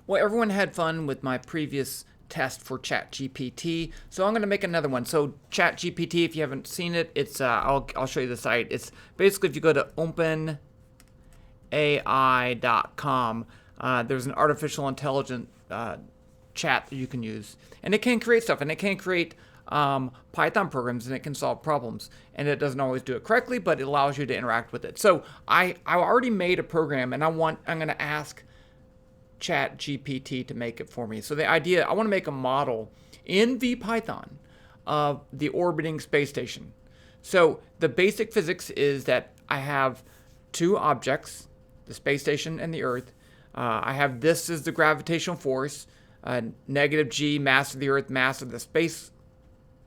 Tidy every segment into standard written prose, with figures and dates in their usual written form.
Well, everyone had fun with my previous test for ChatGPT, so I'm going to make another one. So ChatGPT, if you haven't seen it, it's I'll show you the site. It's basically if you go to openai.com, there's an artificial intelligence chat that you can use, and it can create stuff, and it can create Python programs, and it can solve problems, and it doesn't always do it correctly, but it allows you to interact with it. So I already made a program, and I'm going to ask ChatGPT to make it for me. So the idea, I want to make a model in VPython of the orbiting space station. So the basic physics is that I have two objects, the space station and the Earth. I have this is the gravitational force, negative g, mass of the Earth, mass of the space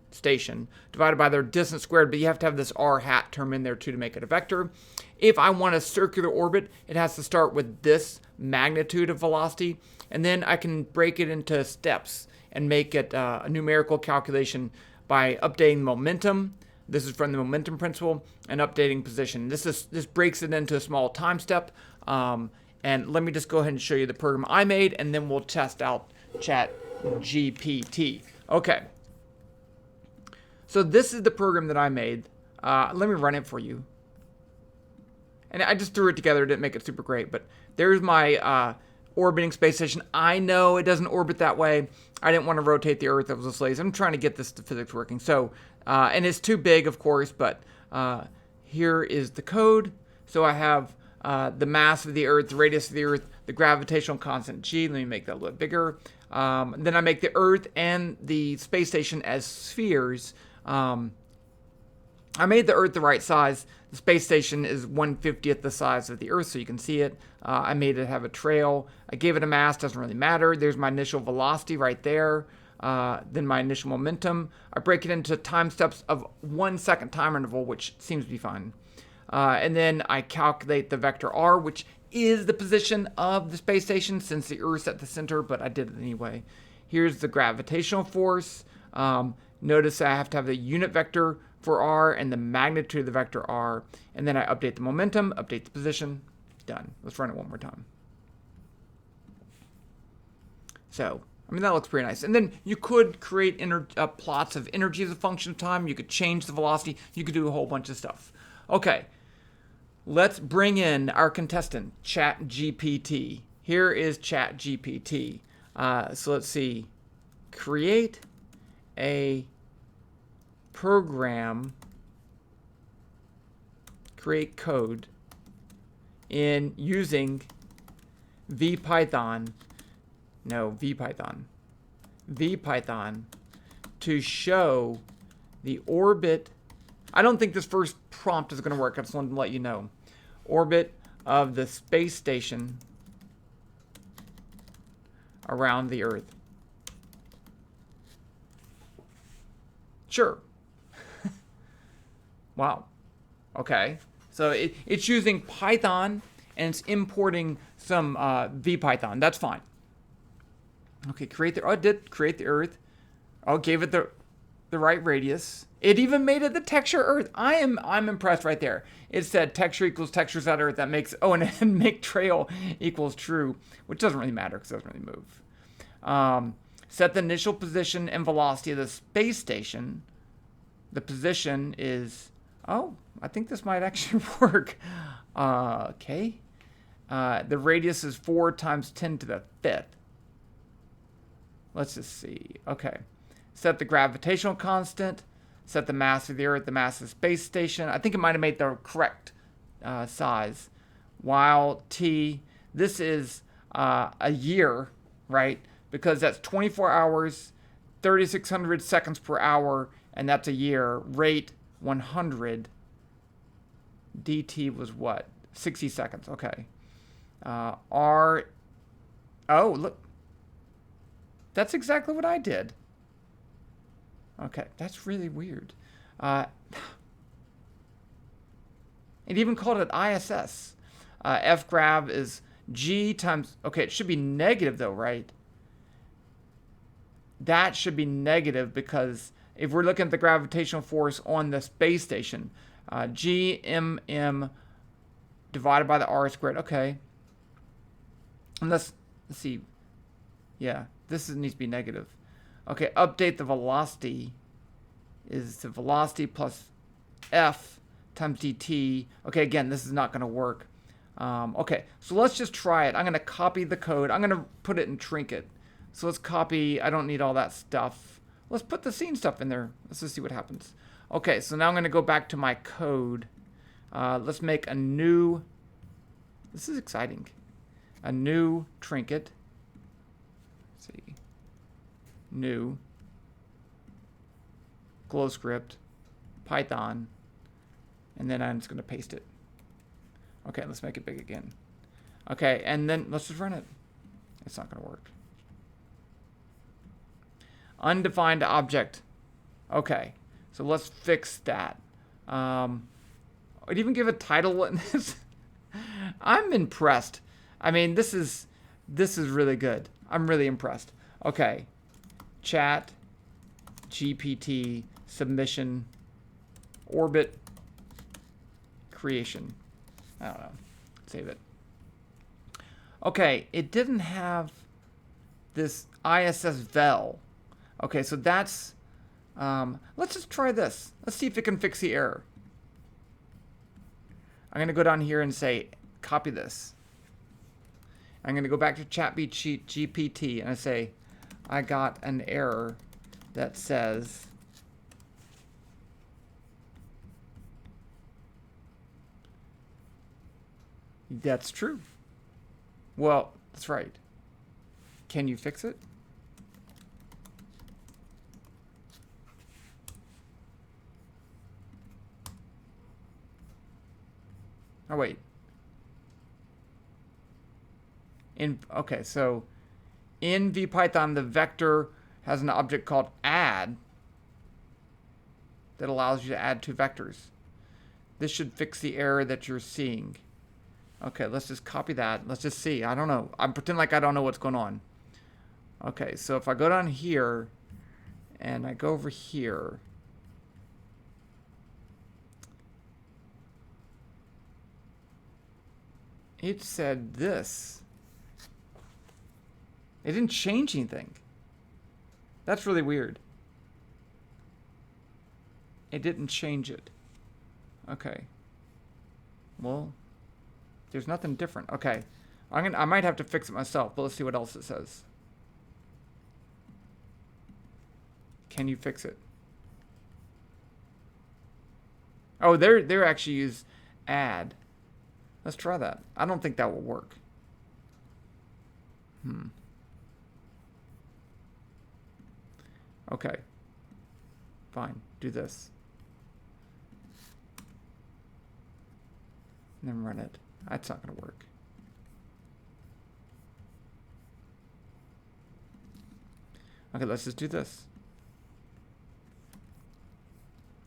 station, divided by their distance squared, but you have to have this r hat term in there too to make it a vector. If I want a circular orbit, it has to start with this magnitude of velocity, and then I can break it into steps and make it a numerical calculation by updating momentum. This is from the momentum principle, and updating position. This breaks it into a small time step. And let me just go ahead and show you the program I made, and then we'll test out ChatGPT. Okay. So this is the program that I made. Let me run it for you. And I just threw it together. Didn't make it super great, but there's my orbiting space station. I know it doesn't orbit that way. I didn't want to rotate the Earth. That was a slave. I'm trying to get this to physics working. So, and it's too big, of course, but here is the code. So I have the mass of the Earth, the radius of the Earth, the gravitational constant g. Let me make that a little bit bigger. Then I make the Earth and the space station as spheres. I made the Earth the right size. The space station is 1/50th the size of the Earth, so you can see it. I made it have a trail. I gave it a mass, doesn't really matter. There's my initial velocity right there. Then my initial momentum. I break it into time steps of 1 second time interval, which seems to be fine. And then I calculate the vector r, which is the position of the space station since the Earth's at the center, but I did it anyway. Here's the gravitational force. Notice I have to have the unit vector for r and the magnitude of the vector r. And then I update the momentum, update the position. Done. Let's run it one more time. So, I mean, that looks pretty nice. And then you could create plots of energy as a function of time. You could change the velocity. You could do a whole bunch of stuff. Okay. Let's bring in our contestant, ChatGPT. Here is ChatGPT. So let's see. Create a program, create code in using VPython to show the orbit. I don't think this first prompt is going to work. I just wanted to let you know. Orbit of the space station around the Earth. Sure. Wow. Okay. So it's using Python and it's importing some VPython. That's fine. Okay, it did create the Earth. Oh, gave it the right radius. It even made it the texture Earth. I'm impressed right there. It said texture equals textures at Earth. That makes and then make trail equals true, which doesn't really matter because it doesn't really move. Set the initial position and velocity of the space station. The position is, I think this might actually work. Okay. The radius is 4 times 10 to the 5th. Let's just see. Okay. Set the gravitational constant. Set the mass of the Earth, the mass of the space station. I think it might have made the correct size. While t, this is a year, right? Because that's 24 hours, 3,600 seconds per hour, and that's a year. Rate 100. dt was what? 60 seconds. Okay. R. Oh, look. That's exactly what I did. Okay, that's really weird. It even called it ISS. Fgrav is g times... Okay, it should be negative though, right? That should be negative because if we're looking at the gravitational force on the space station, gmm divided by the r squared. Okay. And let's see. Yeah, needs to be negative. Okay, update the velocity is the velocity plus f times dt. Okay, again, this is not going to work. Okay, so let's just try it. I'm going to copy the code. I'm going to put it in Trinket. So let's copy. I don't need all that stuff. Let's put the scene stuff in there. Let's just see what happens. Okay, so now I'm going to go back to my code. Let's make a new. This is exciting. A new Trinket. Let's see. New. Glow script. Python. And then I'm just going to paste it. Okay, let's make it big again. Okay, and then let's just run it. It's not going to work. Undefined object. Okay, so let's fix that. I'd even give a title in this. I'm impressed. I mean, this is really good. I'm really impressed. Okay, ChatGPT submission orbit creation. I don't know. Save it. Okay, it didn't have this ISS vel. Okay, so that's, let's just try this. Let's see if it can fix the error. I'm going to go down here and say, copy this. I'm going to go back to ChatGPT and I say, I got an error that says, that's true. Well, that's right. Can you fix it? Oh, wait. Okay, so in VPython, the vector has an object called add that allows you to add two vectors. This should fix the error that you're seeing. Okay, let's just copy that. Let's just see. I don't know. I'm pretending like I don't know what's going on. Okay, so if I go down here and I go over here, it said this. It didn't change anything. That's really weird. It didn't change it. Okay. Well, there's nothing different. Okay. I might have to fix it myself, but let's see what else it says. Can you fix it? Oh, they're actually use add. Let's try that. I don't think that will work. Okay. Fine. Do this. And then run it. That's not going to work. Okay, let's just do this.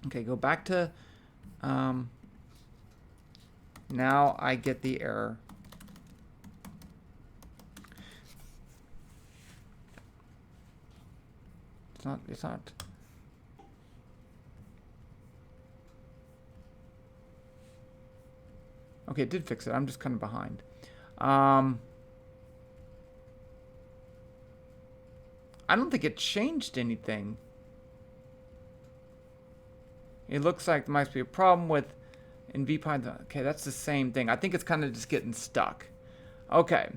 Okay, go back to... now I get the error. It's not. Okay, it did fix it. I'm just kind of behind. I don't think it changed anything. It looks like there might be a problem with in VPython. Okay, that's the same thing. I think it's kind of just getting stuck. Okay.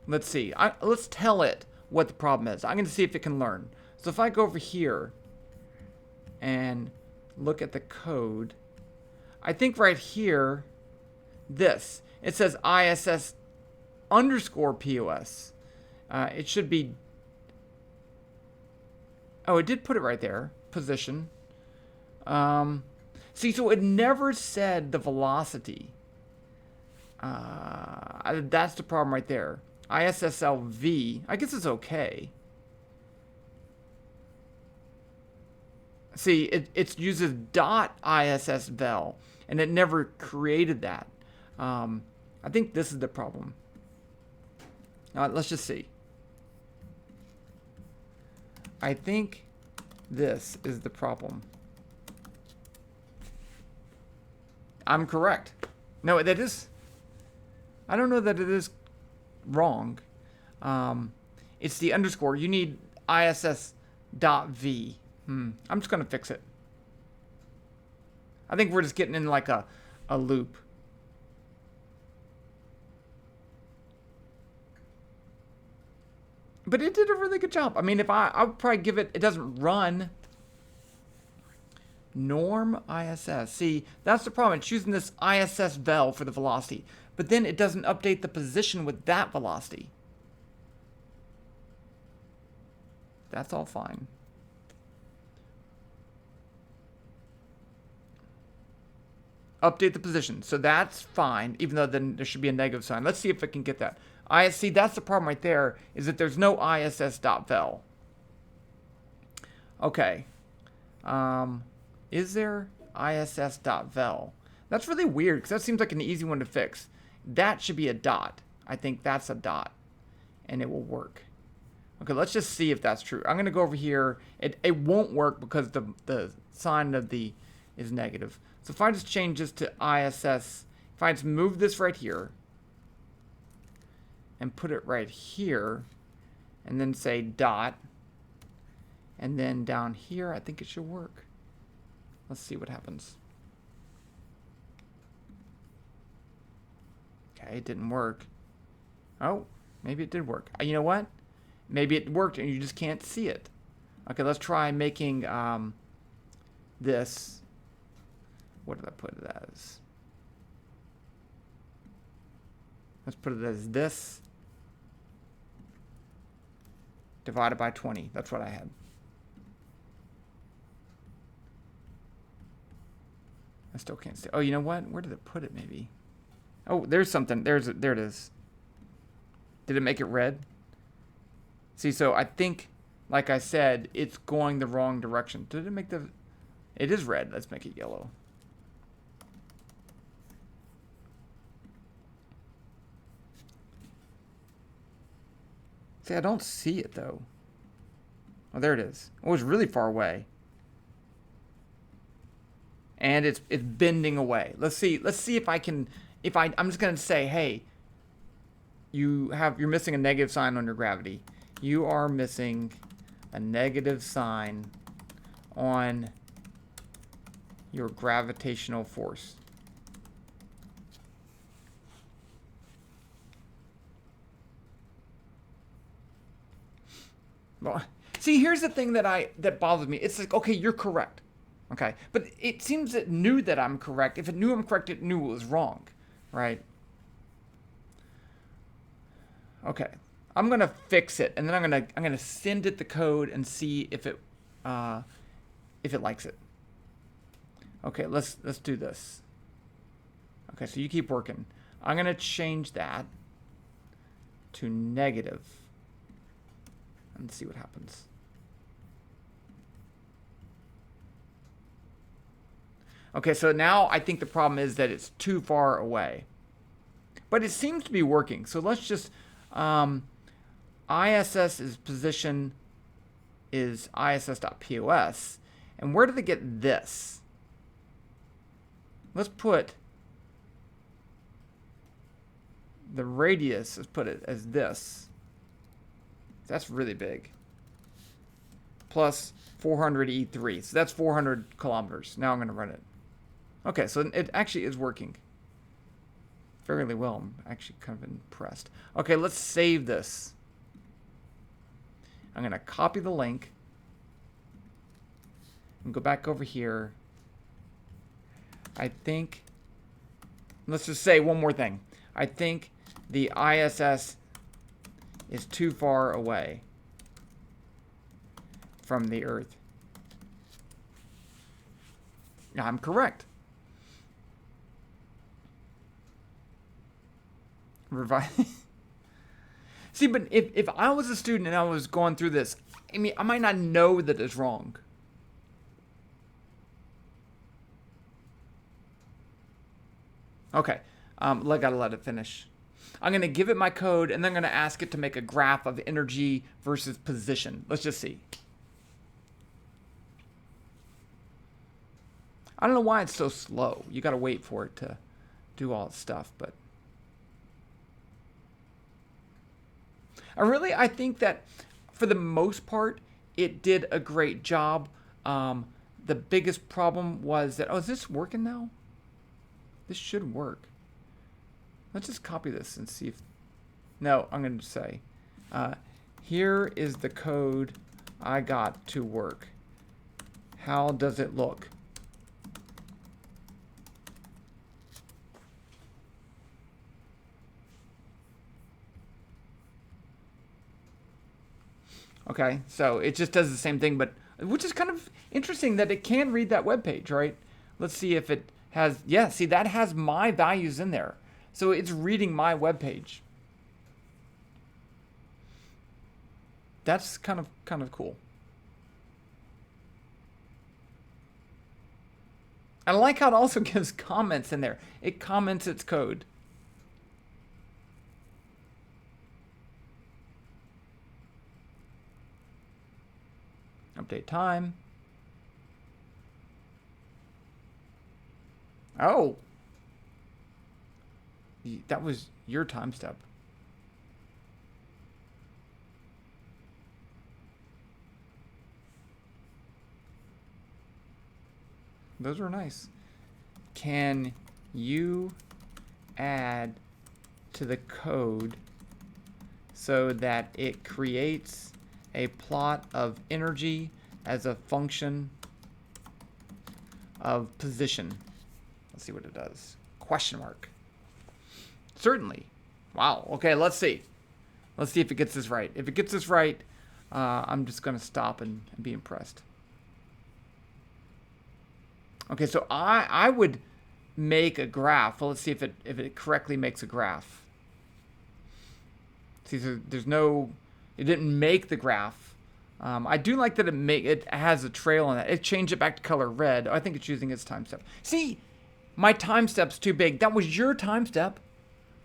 Let's see. Let's tell it what the problem is. I'm going to see if it can learn. So if I go over here and look at the code, I think right here, this, it says ISS underscore POS. It should be, oh, it did put it right there, position. See, so it never said the velocity. That's the problem right there. ISSLV, I guess it's okay. See, it uses .ISSVel, and it never created that. I think this is the problem. Let's just see. I think this is the problem. I'm correct. No, that is... I don't know that it is wrong. It's the underscore. You need ISS.v. I'm just going to fix it. I think we're just getting in like a loop. But it did a really good job. I mean, if I would probably give it, it doesn't run. Norm ISS. See, that's the problem. It's using this ISS vel for the velocity. But then it doesn't update the position with that velocity. That's all fine. Update the position. So that's fine, even though then there should be a negative sign. Let's see if I can get that. See, that's the problem right there, is that there's no ISS.vel. Okay. Is there ISS.vel? That's really weird, because that seems like an easy one to fix. That should be a dot. I think that's a dot, and it will work. Okay, let's just see if that's true. I'm going to go over here. It won't work because the sign of the is negative. So if I just change this to ISS, if I just move this right here and put it right here, and then say dot, and then down here, I think it should work. Let's see what happens. Okay, it didn't work. Oh, maybe it did work. You know what? Maybe it worked and you just can't see it. Okay, let's try making this. What did I put it as? Let's put it as this divided by 20. That's what I had. I still can't see. Oh, you know what? Where did it put it, maybe? Oh, there's something. There it is. Did it make it red? See, so I think, like I said, it's going the wrong direction. Did it make the... It is red. Let's make it yellow. See, I don't see it, though. Oh, there it is. Oh, it's really far away. And it's bending away. Let's see if I can... I'm just going to say, hey, you're missing a negative sign on your gravity. You are missing a negative sign on your gravitational force. Well, see, here's the thing that bothers me. It's like, okay, you're correct. Okay, but it seems it knew that I'm correct. If it knew I'm correct, it knew it was wrong, right? Okay, I'm gonna fix it, and then I'm gonna send it the code and see if it likes it. Okay, let's do this. Okay, so you keep working. I'm gonna change that to negative and see what happens. Okay, so now I think the problem is that it's too far away. But it seems to be working. So let's just... ISS's position is ISS.pos. And where do they get this? Let's put... the radius, let's put it as this. That's really big. Plus 400 E3. So that's 400 kilometers. Now I'm going to run it. Okay, so it actually is working fairly well. I'm actually kind of impressed. Okay, let's save this. I'm going to copy the link and go back over here. I think, let's just say one more thing. I think the ISS is too far away from the Earth. I'm correct. See, but if I was a student and I was going through this, I mean, I might not know that it's wrong. Okay, I gotta let it finish. I'm gonna give it my code, and then I'm gonna ask it to make a graph of energy versus position. Let's just see. I don't know why it's so slow. You gotta wait for it to do all its stuff, but... I think that for the most part, it did a great job. The biggest problem was that, oh, is this working now? This should work. Let's just copy this and see if, no, I'm going to say, here is the code I got to work. How does it look? Okay, so it just does the same thing, but which is kind of interesting that it can read that web page, right? Let's see if it has, yeah, see, that has my values in there. So it's reading my web page. That's kind of cool. And I like how it also gives comments in there. It comments its code. Update time. Oh. That was your time step. Those were nice. Can you add to the code so that it creates a plot of energy as a function of position? Let's see what it does. Question mark. Certainly. Wow. Okay, let's see. Let's see if it gets this right. If it gets this right, I'm just going to stop and be impressed. Okay, so I would make a graph. Well, let's see if it correctly makes a graph. See, so there's no, it didn't make the graph. I do like that it has a trail on it. It changed it back to color red. I think it's using its time step. See, my time step's too big. That was your time step.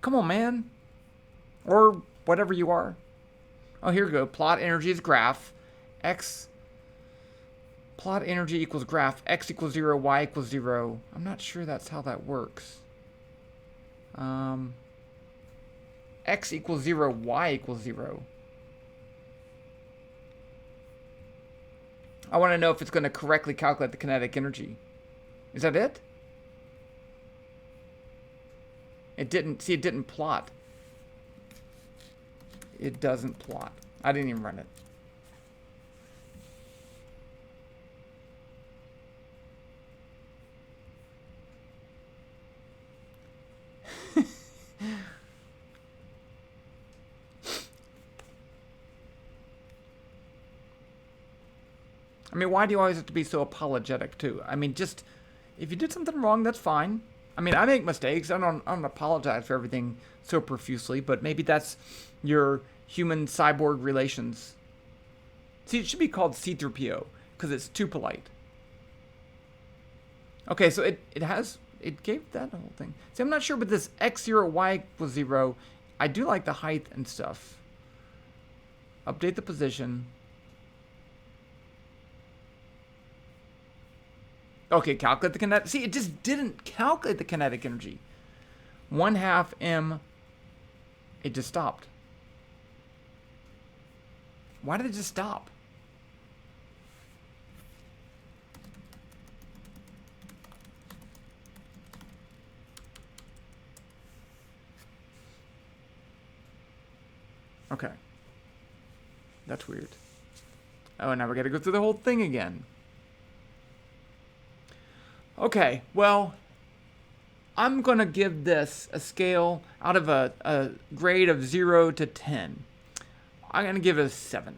Come on, man. Or whatever you are. Oh, here we go. Plot energy is graph. X. Plot energy equals graph. X equals 0. Y equals 0. I'm not sure that's how that works. X equals 0. Y equals 0. I want to know if it's going to correctly calculate the kinetic energy. Is that it? It didn't. See, it didn't plot. It doesn't plot. I didn't even run it. I mean, why do you always have to be so apologetic, too? I mean, just, if you did something wrong, that's fine. I mean, I make mistakes. I don't apologize for everything so profusely, but maybe that's your human-cyborg relations. See, it should be called C-3PO, because it's too polite. Okay, so it gave that whole thing. See, I'm not sure, but this X0, Y equals 0, I do like the height and stuff. Update the position. Okay, calculate the kinetic. See, it just didn't calculate the kinetic energy. 1/2 m. It just stopped. Why did it just stop? Okay. That's weird. Oh, now we gotta go through the whole thing again. Okay, well, I'm going to give this a scale out of a grade of 0 to 10. I'm going to give it a 7.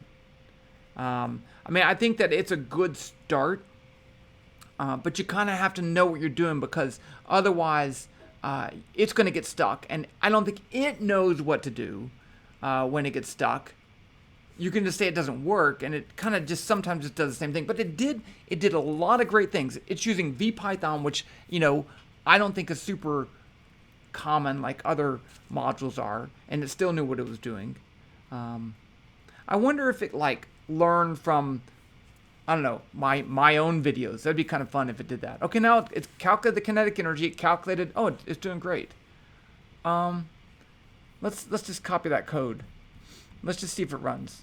I mean, I think that it's a good start, but you kind of have to know what you're doing because otherwise it's going to get stuck. And I don't think it knows what to do when it gets stuck. You can just say it doesn't work, and it kind of just sometimes just does the same thing. But it did a lot of great things. It's using VPython, which, you know, I don't think is super common like other modules are, and it still knew what it was doing. I wonder if it like learned from, I don't know, my own videos. That'd be kind of fun if it did that. Okay, now it's calculated the kinetic energy. It calculated. Oh, it's doing great. Let's just copy that code. Let's just see if it runs.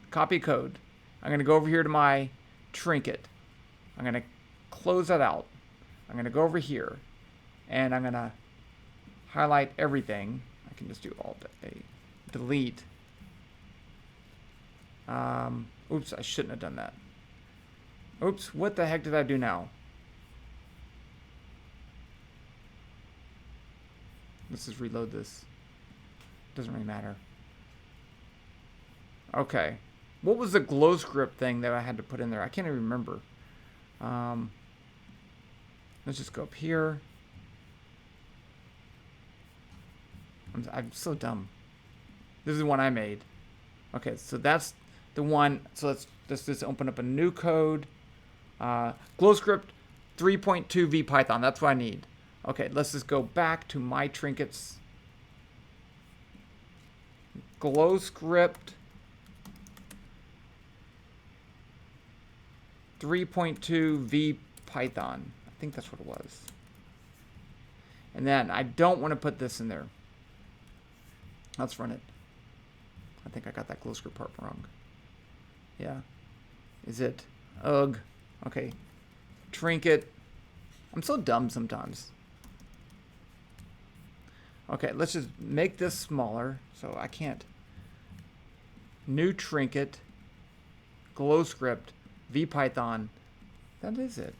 Copy code. I'm going to go over here to my trinket. I'm going to close that out. I'm going to go over here. And I'm going to highlight everything. I can just do Alt-A. Delete. Oops, I shouldn't have done that. Oops, what the heck did I do now? Let's just reload this. Doesn't really matter. Okay. What was the glow script thing that I had to put in there? I can't even remember. Let's just go up here. I'm so dumb. This is the one I made. Okay, so that's the one. So let's just open up a new code. GlowScript 3.2 VPython. That's what I need. Okay, let's just go back to my trinkets. GlowScript 3.2 VPython. I think that's what it was. And then I don't want to put this in there. Let's run it. I think I got that GlowScript part wrong. Yeah. Is it? Ugh. Okay. Trinket. I'm so dumb sometimes. Okay, let's just make this smaller so I can't. New trinket. GlowScript. VPython. That is it.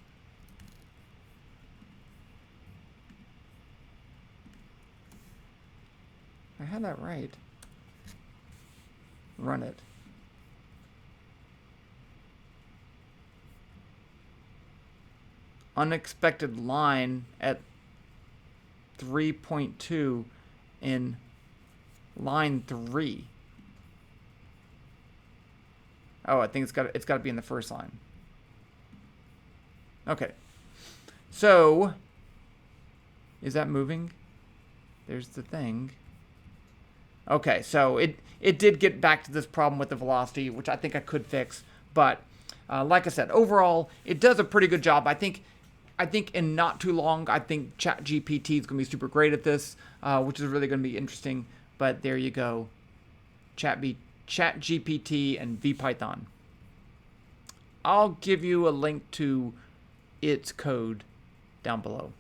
I had that right. Run it. Unexpected line at 3.2 in line 3. Oh, I think it's got to be in the first line. Okay. So, is that moving? There's the thing. Okay, so it did get back to this problem with the velocity, which I think I could fix. But like I said, overall, it does a pretty good job. I think in not too long, I think ChatGPT is going to be super great at this, which is really going to be interesting. But there you go. ChatGPT and VPython. I'll give you a link to its code down below.